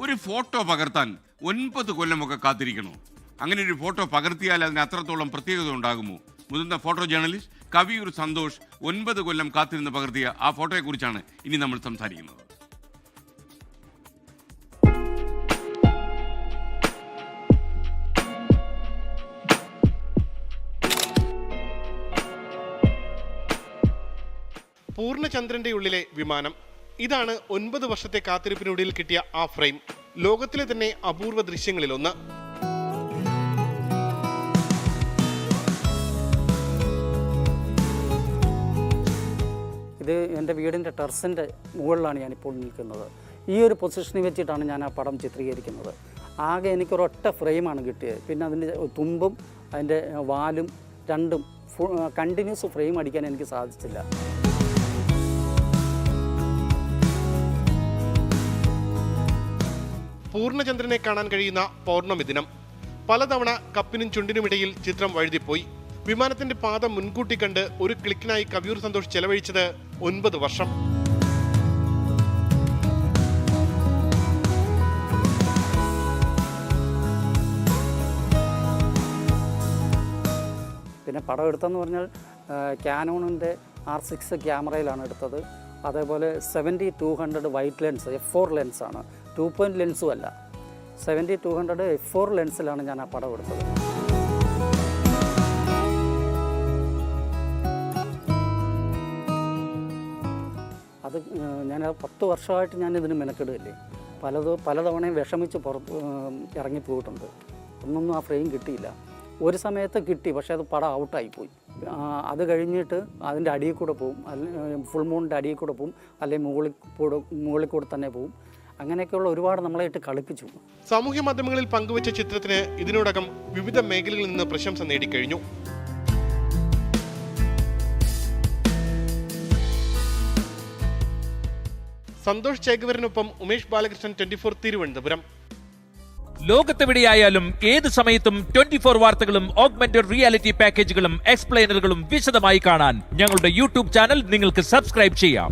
ഒരു ഫോട്ടോ പകർത്താൻ 9 കൊല്ലമൊക്കെ കാത്തിരിക്കണോ? അങ്ങനെ ഒരു ഫോട്ടോ പകർത്തിയാൽ അതിന് അത്രത്തോളം പ്രത്യേകത ഉണ്ടാകുമോ? മുതിർന്ന ഫോട്ടോ ജേർണലിസ്റ്റ് കവിയൂർ സന്തോഷ് 9 കൊല്ലം കാത്തിരുന്ന് പകർത്തിയ ആ ഫോട്ടോയെക്കുറിച്ചാണ് ഇനി നമ്മൾ സംസാരിക്കുന്നത്. പൂർണ്ണചന്ദ്രന്റെ ഉള്ളിലെ വിമാനം. ഇതാണ് 9 വർഷത്തെ കാത്തിരിപ്പിനൊടുവിൽ കിട്ടിയ ആ ഫ്രെയിം. ലോകത്തിലെ തന്നെ അപൂർവ ദൃശ്യങ്ങളിലൊന്ന്. ഇത് എൻ്റെ വീടിൻ്റെ ടെറസിൻ്റെ മുകളിലാണ് ഞാനിപ്പോൾ നിൽക്കുന്നത്. ഈ ഒരു പൊസിഷനിൽ വെച്ചിട്ടാണ് ഞാൻ ആ പടം ചിത്രീകരിക്കുന്നത്. ആകെ എനിക്കൊരൊറ്റ ഫ്രെയിമാണ് കിട്ടിയത്. പിന്നെ അതിൻ്റെ തുമ്പും അതിൻ്റെ വാലും രണ്ടും കണ്ടിന്യൂസ് ഫ്രെയിം അടിക്കാൻ എനിക്ക് സാധിച്ചില്ല. പൂർണ്ണചന്ദ്രനെ കാണാൻ കഴിയുന്ന പൗർണമി ദിനം. പലതവണ കപ്പിനും ചുണ്ടിനുമിടയിൽ ചിത്രം വഴുതിപ്പോയി. വിമാനത്തിന്റെ പാത മുൻകൂട്ടി കണ്ട് ഒരു ക്ലിക്കിനായി കവിയൂർ സന്തോഷ് ചെലവഴിച്ചത് 9 വർഷം. പിന്നെ പടം എടുത്തതെന്ന് പറഞ്ഞാൽ ക്യാനോണിൻ്റെ R6 ക്യാമറയിലാണ് എടുത്തത്. അതേപോലെ 70-200 വൈറ്റ് ലെൻസ് F4 ലെൻസാണ്, 2 ലെൻസും അല്ല. 70-200 F4 ലെൻസിലാണ് ഞാൻ ആ പടം എടുത്തത്. അത് ഞാൻ 10 വർഷമായിട്ട് ഞാനിതിന് മെനക്കെടുകയില്ലേ. പലതവണയും വിഷമിച്ച് ഇറങ്ങിപ്പോയിട്ടുണ്ട്. ഒന്നൊന്നും ആ ഫ്രെയിം കിട്ടിയില്ല. ഒരു സമയത്ത് കിട്ടി, പക്ഷേ അത് പടം ഔട്ടായിപ്പോയി. അത് കഴിഞ്ഞിട്ട് അതിൻ്റെ അടിയിൽ കൂടെ പോവും, ഫുൾ മൂണിൻ്റെ അടിയിൽ കൂടെ പോവും, അല്ലെങ്കിൽ മുകളിൽ കൂടെ തന്നെ പോവും. അങ്ങനെയൊക്കെയുള്ള ഒരുപാട് നമ്മളായിട്ട് കളിപ്പിച്ചു. സാമൂഹ്യ മാധ്യമങ്ങളിൽ പങ്കുവച്ച ചിത്രത്തിന് ഇതിനോടകം വിവിധ മേഖലകളിൽ നിന്ന് പ്രശംസ നേടിക്കഴിഞ്ഞു. സന്തോഷ് ചേകവരനൊപ്പം ഉമേഷ് ബാലകൃഷ്ണൻ, 24 തിരുവനന്തപുരം. ലോകത്തെവിടെയായാലും ഏത് സമയത്തും 24 വാർത്തകളും ഓഗ്മെന്റഡ് റിയാലിറ്റി പാക്കേജുകളും എക്സ്പ്ലെയിനറുകളും വിശദമായി കാണാൻ ഞങ്ങളുടെ യൂട്യൂബ് ചാനൽ നിങ്ങൾക്ക് സബ്സ്ക്രൈബ് ചെയ്യാം.